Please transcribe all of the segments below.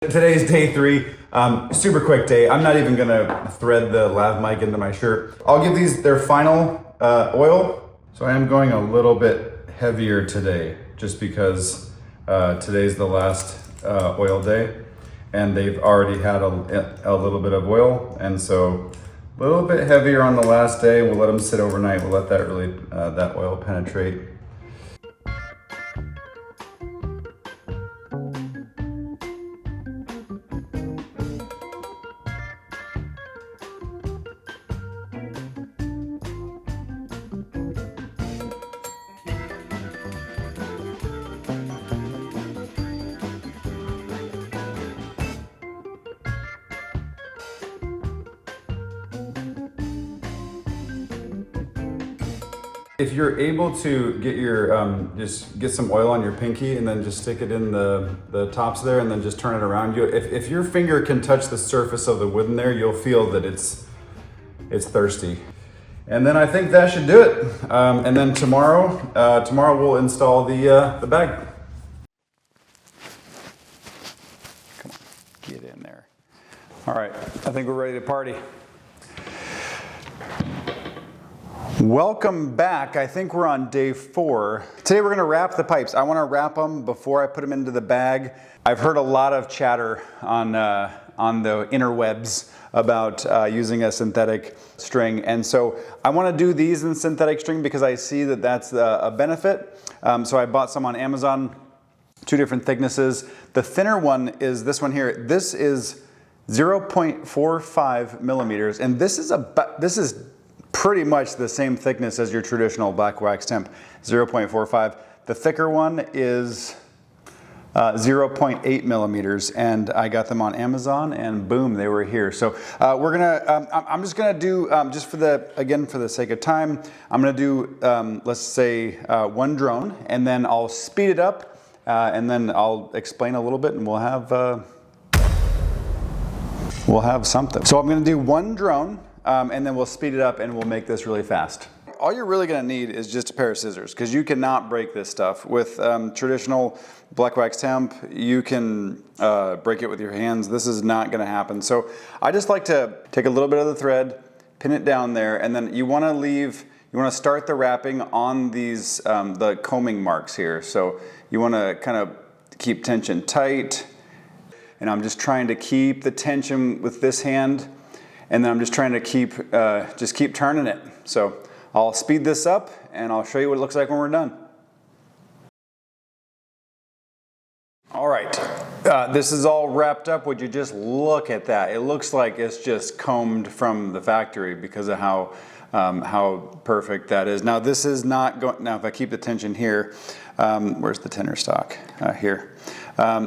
Today's day 3, super quick day. I'm not even gonna thread the lav mic into my shirt. I'll give these their final oil. So I am going a little bit heavier today, just because today's the last oil day, and they've already had a little bit of oil, and so a little bit heavier on the last day. We'll let them sit overnight. We'll let that really that oil penetrate. If you're able to get your, just get some oil on your pinky and then just stick it in the tops there and then just turn it around. If your finger can touch the surface of the wood in there, you'll feel that it's thirsty. And then I think that should do it. And then tomorrow we'll install the bag. Come on, get in there. All right, I think we're ready to party. Welcome back. I think we're on day 4. Today we're gonna wrap the pipes. I wanna wrap them before I put them into the bag. I've heard a lot of chatter on the interwebs about using a synthetic string. And so I wanna do these in synthetic string because I see that that's a benefit. So I bought some on Amazon, 2 different thicknesses. The thinner one is this one here. This is 0.45 millimeters, and this is pretty much the same thickness as your traditional black wax temp, 0.45. The thicker one is 0.8 millimeters, and I got them on Amazon, and boom, they were here. So we're gonna, I'm just gonna do, just for the sake of time, I'm gonna do, let's say 1 drone, and then I'll speed it up, and then I'll explain a little bit, and we'll have something. So I'm gonna do 1 drone, and then we'll speed it up and we'll make this really fast. All you're really gonna need is just a pair of scissors, because you cannot break this stuff. With traditional black wax temp, you can break it with your hands. This is not gonna happen. So I just like to take a little bit of the thread, pin it down there, and then you wanna start the wrapping on these, the combing marks here. So you wanna kind of keep tension tight, and I'm just trying to keep the tension with this hand, and then I'm just trying to keep turning it. So I'll speed this up and I'll show you what it looks like when we're done. All right, this is all wrapped up. Would you just look at that? It looks like it's just combed from the factory because of how perfect that is. Now this is not going, now if I keep the tension here, where's the tenor stock? Here.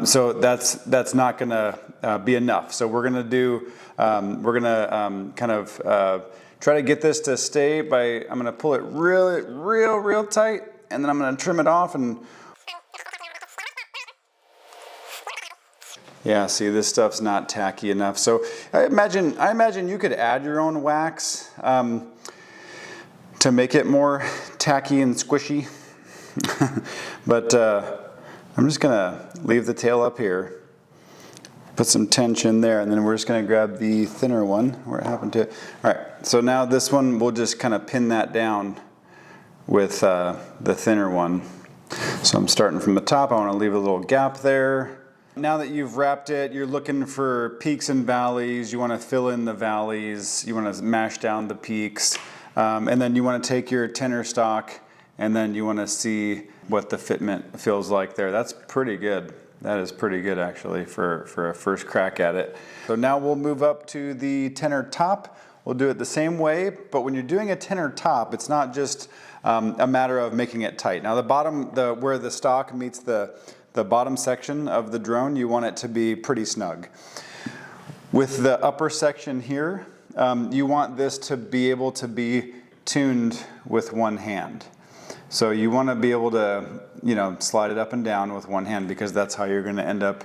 So that's not gonna be enough. So we're gonna do, kind of try to get this to stay by, I'm gonna pull it real tight, and then I'm gonna trim it off, and yeah, see, this stuff's not tacky enough. So I imagine you could add your own wax to make it more tacky and squishy. But I'm just gonna leave the tail up here, put some tension there, and then we're just gonna grab the thinner one where it happened to. All right, so now this one, we'll just kind of pin that down with the thinner one. So I'm starting from the top. I wanna leave a little gap there. Now that you've wrapped it, you're looking for peaks and valleys. You wanna fill in the valleys. You wanna mash down the peaks. And then you wanna take your tenor stock, and then you wanna see what the fitment feels like there. That's pretty good. That is pretty good actually for a first crack at it. So now we'll move up to the tenor top. We'll do it the same way, but when you're doing a tenor top, it's not just a matter of making it tight. Now the bottom, where the stock meets the bottom section of the drone, you want it to be pretty snug. With the upper section here, you want this to be able to be tuned with one hand. So you want to be able to, slide it up and down with one hand, because that's how you're going to end up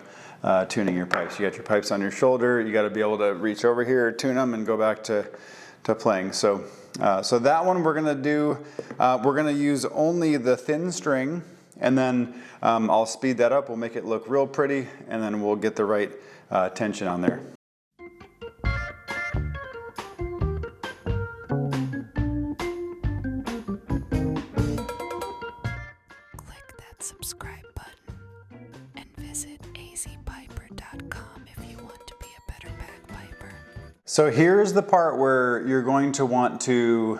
tuning your pipes. You got your pipes on your shoulder. You got to be able to reach over here, tune them, and go back to playing. So that one we're going to do. We're going to use only the thin string, and then I'll speed that up. We'll make it look real pretty, and then we'll get the right tension on there. Click that subscribe button and visit azpiper.com if you want to be a better bagpiper. So here's the part where you're going to want to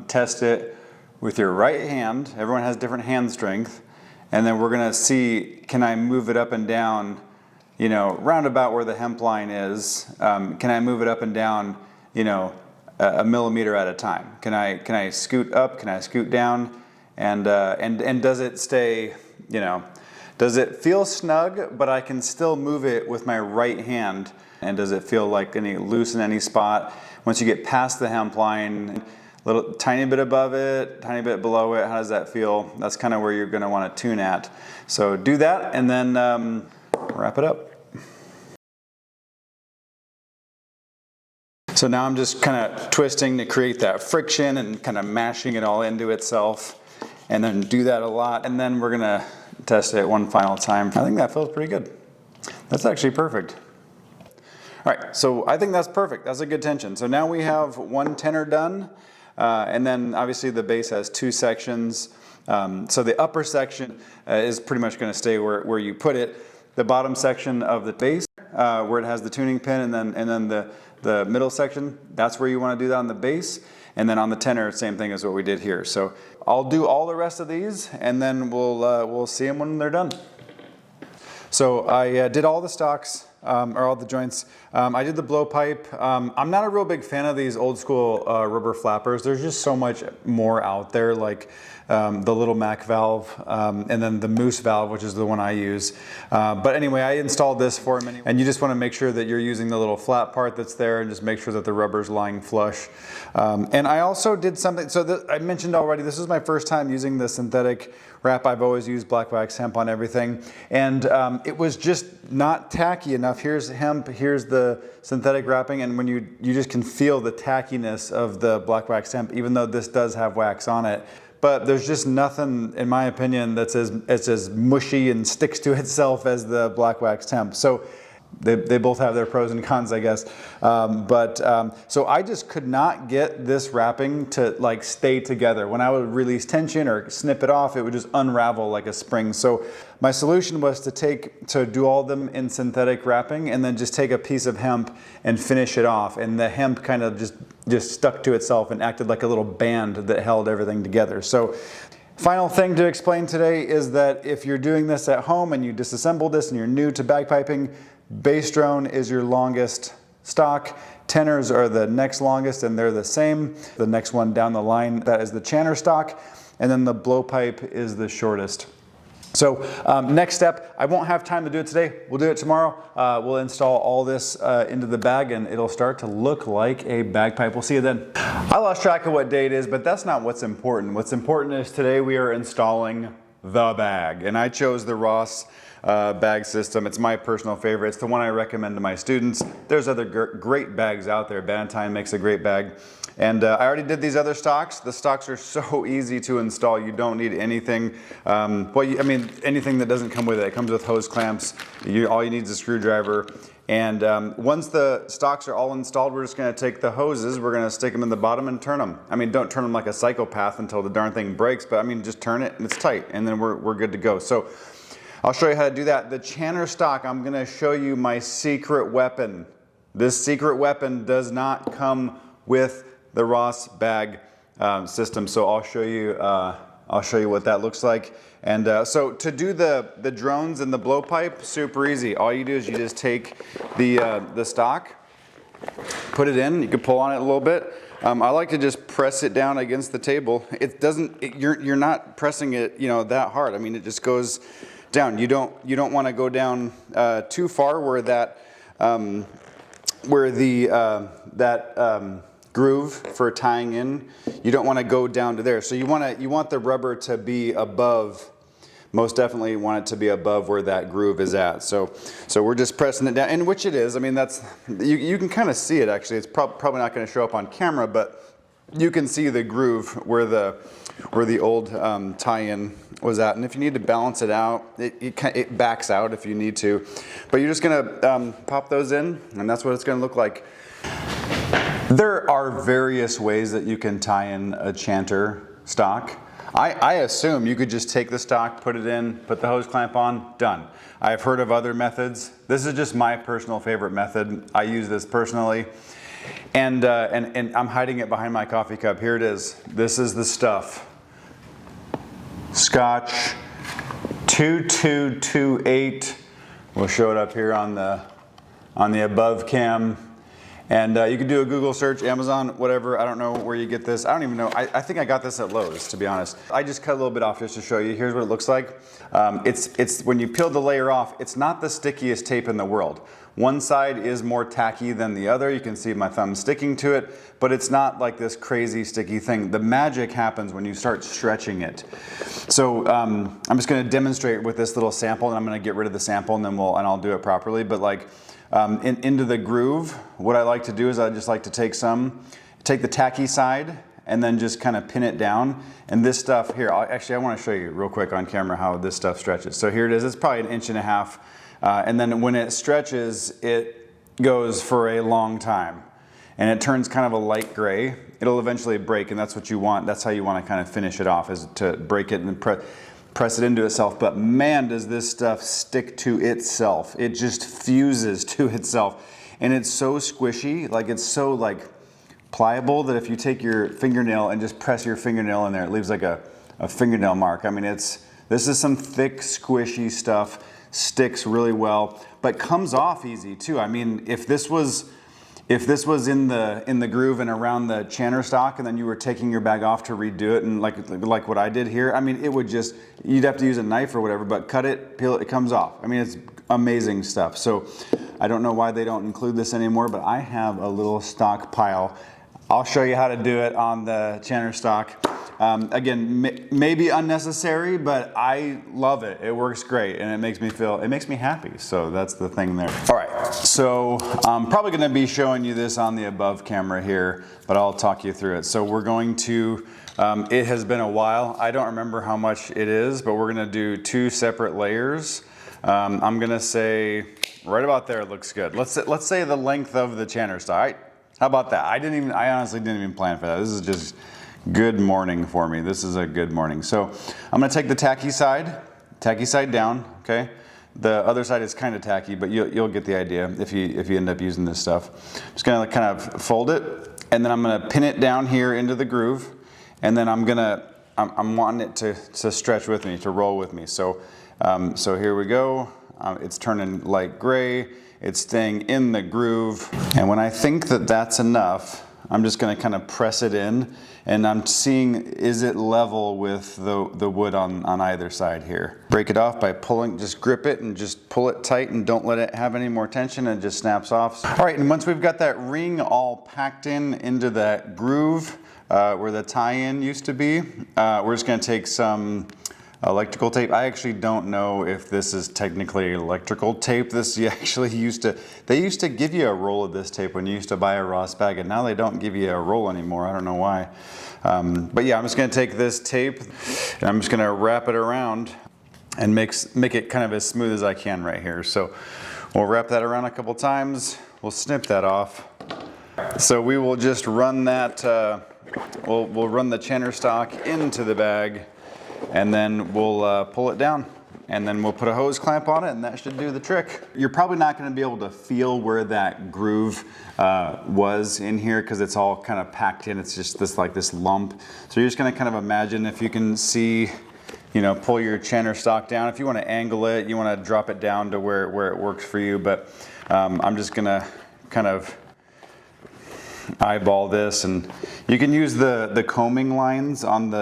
test it with your right hand. Everyone has different hand strength. And then we're gonna see, can I move it up and down, you know, round about where the hemp line is. Can I move it up and down, you know, a millimeter at a time? Can I scoot up? Can I scoot down? And does it stay, you know, does it feel snug, but I can still move it with my right hand? And does it feel like loose in any spot? Once you get past the hemp line, little tiny bit above it, tiny bit below it, how does that feel? That's kind of where you're gonna wanna tune at. So do that and then wrap it up. So now I'm just kind of twisting to create that friction and kind of mashing it all into itself. And then do that a lot. And then we're gonna test it one final time. I think that feels pretty good. That's actually perfect. All right, so I think that's perfect. That's a good tension. So now we have one tenor done. And then obviously the bass has two sections. So the upper section is pretty much going to stay where you put it. The bottom section of the bass, where it has the tuning pin, and then the middle section, that's where you want to do that on the bass. And then on the tenor, same thing as what we did here. So I'll do all the rest of these, and then we'll see them when they're done. So I did all the stocks. Or all the joints. I did the blowpipe. I'm not a real big fan of these old school rubber flappers. There's just so much more out there, like the little Mac valve, and then the Moose valve, which is the one I use. But anyway, I installed this for him, and you just want to make sure that you're using the little flat part that's there, and just make sure that the rubber's lying flush. And I also did something, so I mentioned already, this is my first time using the synthetic wrap. I've always used black wax hemp on everything, and it was just not tacky enough. Here's hemp, here's the synthetic wrapping, and when you just can feel the tackiness of the black wax hemp, even though this does have wax on it. But there's just nothing, in my opinion, that's as mushy and sticks to itself as the black wax hemp. So they both have their pros and cons, I guess. So I just could not get this wrapping to like stay together. When I would release tension or snip it off, it would just unravel like a spring. So my solution was to do all of them in synthetic wrapping, and then just take a piece of hemp and finish it off. And the hemp kind of just stuck to itself and acted like a little band that held everything together. So final thing to explain today is that if you're doing this at home and you disassemble this and you're new to bagpiping, bass drone is your longest stock. Tenors are the next longest, and they're the same. The next one down the line, that is the chanter stock. And then the blowpipe is the shortest. So next step, I won't have time to do it today. We'll do it tomorrow. We'll install all this into the bag, and it'll start to look like a bagpipe. We'll see you then. I lost track of what day it is, but that's not what's important. What's important is today we are installing the bag, and I chose the Ross bag system. It's my personal favorite. It's the one I recommend to my students. There's other great bags out there. Bannatyne makes a great bag. And I already did these other stocks. The stocks are so easy to install. You don't need anything. Anything that doesn't come with it. It comes with hose clamps. All you need is a screwdriver. And once the stocks are all installed, we're just going to take the hoses, we're going to stick them in the bottom and turn them. I mean, don't turn them like a psychopath until the darn thing breaks, but I mean, just turn it and it's tight, and then we're good to go. So I'll show you how to do that. The chanter stock, I'm going to show you my secret weapon. This secret weapon does not come with the Ross bag system, so I'll show you what that looks like. And so to do the drones and the blowpipe, super easy. All you do is you just take the stock, put it in. You can pull on it a little bit. I like to just press it down against the table. It doesn't. You're not pressing it, that hard. I mean, it just goes down. You don't want to go down too far where that groove for tying in, you don't want to go down to there. So you want the rubber to be above, most definitely want it to be above where that groove is at. So we're just pressing it down, and which it is. I mean, that's, you can kind of see it actually. It's probably not going to show up on camera, but you can see the groove where the old tie-in was at. And if you need to balance it out, it backs out if you need to. But you're just gonna pop those in, and that's what it's gonna look like. There are various ways that you can tie in a chanter stock. I assume you could just take the stock, put it in, put the hose clamp on, done. I've heard of other methods. This is just my personal favorite method. I use this personally. And I'm hiding it behind my coffee cup. Here it is. This is the stuff. Scotch 2228. We'll show it up here on the above cam. And you can do a Google search, Amazon, whatever. I don't know where you get this. I don't even know. I think I got this at Lowe's, to be honest. I just cut a little bit off just to show you. Here's what it looks like. It's when you peel the layer off, it's not the stickiest tape in the world. One side is more tacky than the other. You can see my thumb sticking to it, but it's not like this crazy sticky thing. The magic happens when you start stretching it. So I'm just going to demonstrate with this little sample, and I'm going to get rid of the sample, and then I'll do it properly. But like into the groove, what I like to do is I just like to take the tacky side and then just kind of pin it down. And this stuff here, I want to show you real quick on camera how this stuff stretches. So here it is. It's probably 1.5 inches. And then when it stretches, it goes for a long time. And it turns kind of a light gray. It'll eventually break, and that's what you want. That's how you want to kind of finish it off, is to break it and press it into itself. But man, does this stuff stick to itself. It just fuses to itself. And it's so squishy, like it's so like pliable that if you take your fingernail and just press your fingernail in there, it leaves like a fingernail mark. I mean, this is some thick, squishy stuff. Sticks really well, but comes off easy too. I mean, if this was in the groove and around the chanter stock, and then you were taking your bag off to redo it, and like what I did here, I mean, it would just, you'd have to use a knife or whatever, but cut it, peel it, it comes off. I mean, it's amazing stuff. So I don't know why they don't include this anymore, but I have a little stockpile. I'll show you how to do it on the chanter stock. Again, maybe unnecessary, but I love it. It works great, and it makes me happy. So that's the thing there. All right, so I'm probably gonna be showing you this on the above camera here, but I'll talk you through it. So we're going to, it has been a while. I don't remember how much it is, but we're gonna do 2 separate layers. I'm gonna say, right about there looks good. Let's say the length of the chanter stock. How about that? I honestly didn't even plan for that. This is just good morning for me. This is a good morning. So I'm gonna take the tacky side down, okay? The other side is kind of tacky, but you'll get the idea if you end up using this stuff. I'm just gonna kind of fold it, and then I'm gonna pin it down here into the groove, and then I'm wanting it to stretch with me, to roll with me. So here we go. It's turning light gray. It's staying in the groove. And when I think that that's enough, I'm just gonna kind of press it in, and I'm seeing, is it level with the wood on either side here. Break it off by pulling, just grip it and just pull it tight, and don't let it have any more tension, and it just snaps off. All right, and once we've got that ring all packed into that groove where the tie-in used to be, we're just gonna take some electrical tape. I actually don't know if this is technically electrical tape. They used to give you a roll of this tape when you used to buy a Ross bag, and now they don't give you a roll anymore. I don't know why. But yeah, I'm just gonna take this tape and I'm just gonna wrap it around and make it kind of as smooth as I can right here. So we'll wrap that around a couple times. We'll snip that off. So we will just run that, we'll run the chanter stock into the bag, and then we'll pull it down, and then we'll put a hose clamp on it, and that should do the trick. You're probably not going to be able to feel where that groove was in here, because it's all kind of packed in. It's just this lump. So you're just going to kind of imagine, if you can see, pull your chanter stock down. If you want to angle it, you want to drop it down to where it works for you. But I'm just going to kind of eyeball this, and you can use the combing lines on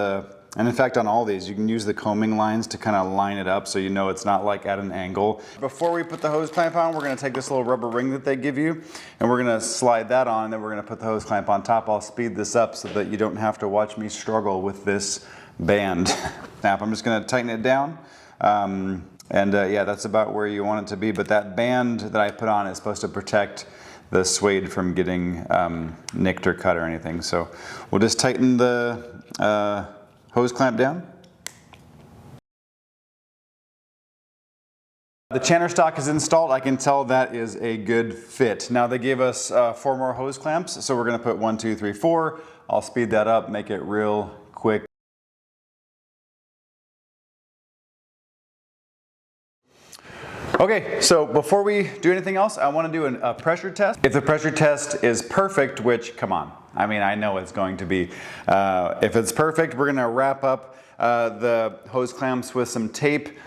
and in fact on all these you can use the combing lines to kind of line it up, so it's not like at an angle. Before we put the hose clamp on, we're going to take this little rubber ring that they give you, and we're going to slide that on, and then we're going to put the hose clamp on top. I'll speed this up so that you don't have to watch me struggle with this band. Snap. I'm just going to tighten it down, yeah, that's about where you want it to be. But that band that I put on is supposed to protect the suede from getting nicked or cut or anything. So we'll just tighten the hose clamp down. The chanter stock is installed. I can tell that is a good fit. Now they gave us 4 more hose clamps, so we're going to put 1, 2, 3, 4. I'll speed that up, make it real quick. Okay, so before we do anything else, I want to do a pressure test. If the pressure test is perfect, which, come on, I mean, I know it's going to be. If it's perfect, we're going to wrap up the hose clamps with some tape.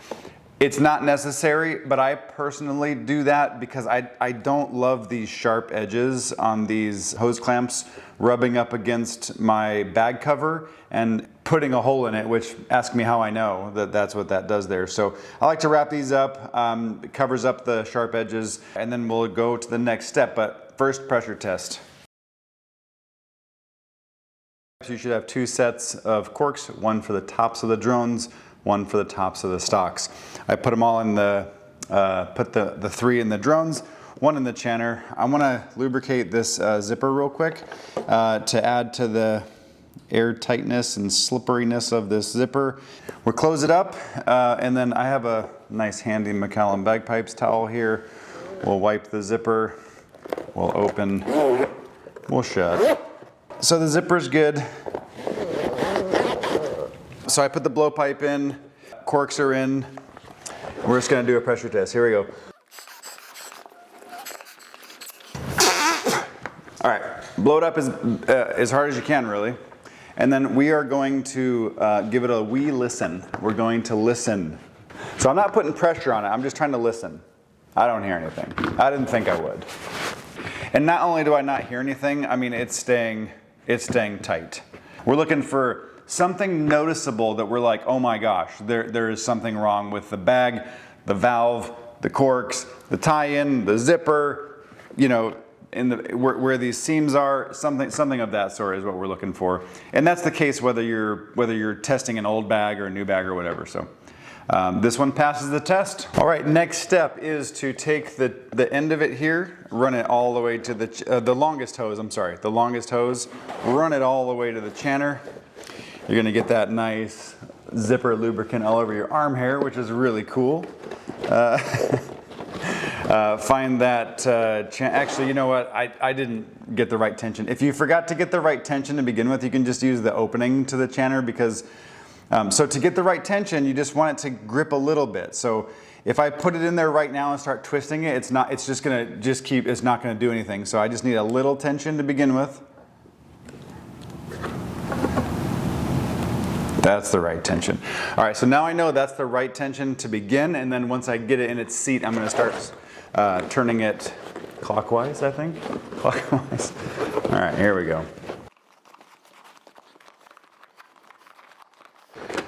It's not necessary, but I personally do that because I don't love these sharp edges on these hose clamps rubbing up against my bag cover and putting a hole in it, which ask me how I know that that's what that does there. So I like to wrap these up. It covers up the sharp edges, and then we'll go to the next step. But first, pressure test. You should have 2 sets of corks, 1 for the tops of the drones, 1 for the tops of the stocks. I put them all in put the 3 in the drones, 1 in the chanter. I want to lubricate this zipper real quick to add to the air tightness and slipperiness of this zipper. We'll close it up, and then I have a nice handy McClanathan Bagpipes towel here. We'll wipe the zipper, we'll open, we'll shut. So the zipper's good. So I put the blowpipe in, corks are in. We're just gonna do a pressure test. Here we go. All right, blow it up as hard as you can, really. And then we are going to give it a wee listen. We're going to listen. So I'm not putting pressure on it, I'm just trying to listen. I don't hear anything. I didn't think I would. And not only do I not hear anything, I mean, it's staying tight. We're looking for something noticeable that we're like, oh my gosh, there is something wrong with the bag, the valve, the corks, the tie-in, the zipper, you know, where these seams are, something of that sort is what we're looking for. And that's the case whether you're testing an old bag or a new bag or whatever. So this one passes the test. All right, next step is to take the end of it here, run it all the way to the longest hose, the longest hose, run it all the way to the chanter. You're gonna get that nice zipper lubricant all over your arm hair, which is really cool. Find that, actually, you know what? I didn't get the right tension. If you forgot to get the right tension to begin with, you can just use the opening to the chanter because, so to get the right tension, you just want it to grip a little bit. So if I put it in there right now and start twisting it, it's not gonna do anything. So I just need a little tension to begin with. That's the right tension. All right, so now I know that's the right tension to begin, and then once I get it in its seat, I'm gonna start turning it clockwise, I think? Clockwise. All right, here we go.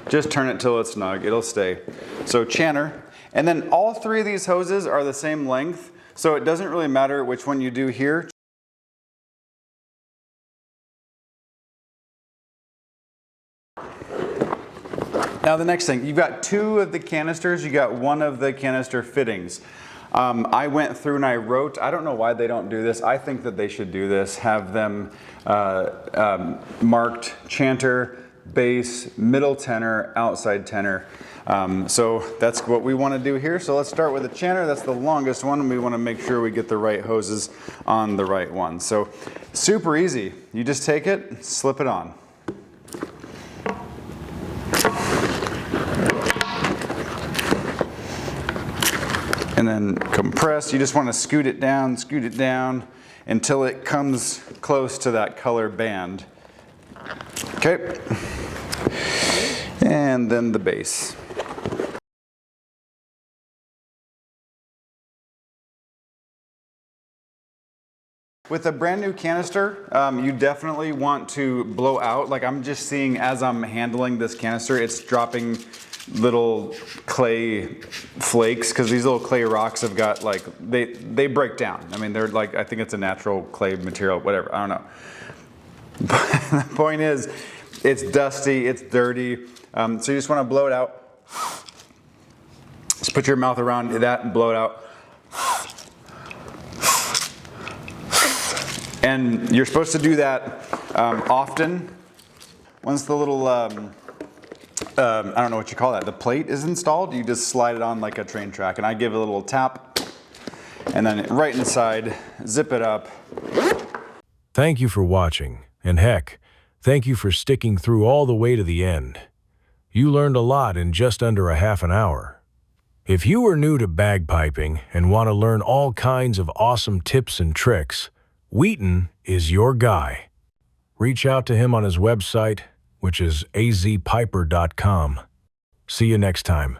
Just turn it till it's snug, it'll stay. So chanter, and then all 3 of these hoses are the same length, so it doesn't really matter which one you do here. Now the next thing, you've got 2 of the canisters, you got 1 of the canister fittings. I went through and I wrote, I don't know why they don't do this, I think that they should do this, have them marked chanter, base, middle tenor, outside tenor. So that's what we want to do here. So let's start with the chanter, that's the longest one, and we want to make sure we get the right hoses on the right one. So super easy, you just take it, slip it on. And then compress, you just want to scoot it down until it comes close to that color band. Okay, and then the base. With a brand new canister, you definitely want to blow out. Like I'm just seeing as I'm handling this canister, it's dropping little clay flakes because these little clay rocks have got like, they break down. I mean, they're like, I think it's a natural clay material, whatever, I don't know. But the point is, it's dusty, it's dirty, so you just want to blow it out. Just put your mouth around that and blow it out. And you're supposed to do that often. Once the little, I don't know what you call that, the plate is installed, you just slide it on like a train track. And I give it a little tap, and then right inside, zip it up. Thank you for watching, and heck, thank you for sticking through all the way to the end. You learned a lot in just under a half an hour. If you are new to bagpiping and want to learn all kinds of awesome tips and tricks, Wheaton is your guy. Reach out to him on his website, which is azpiper.com. See you next time.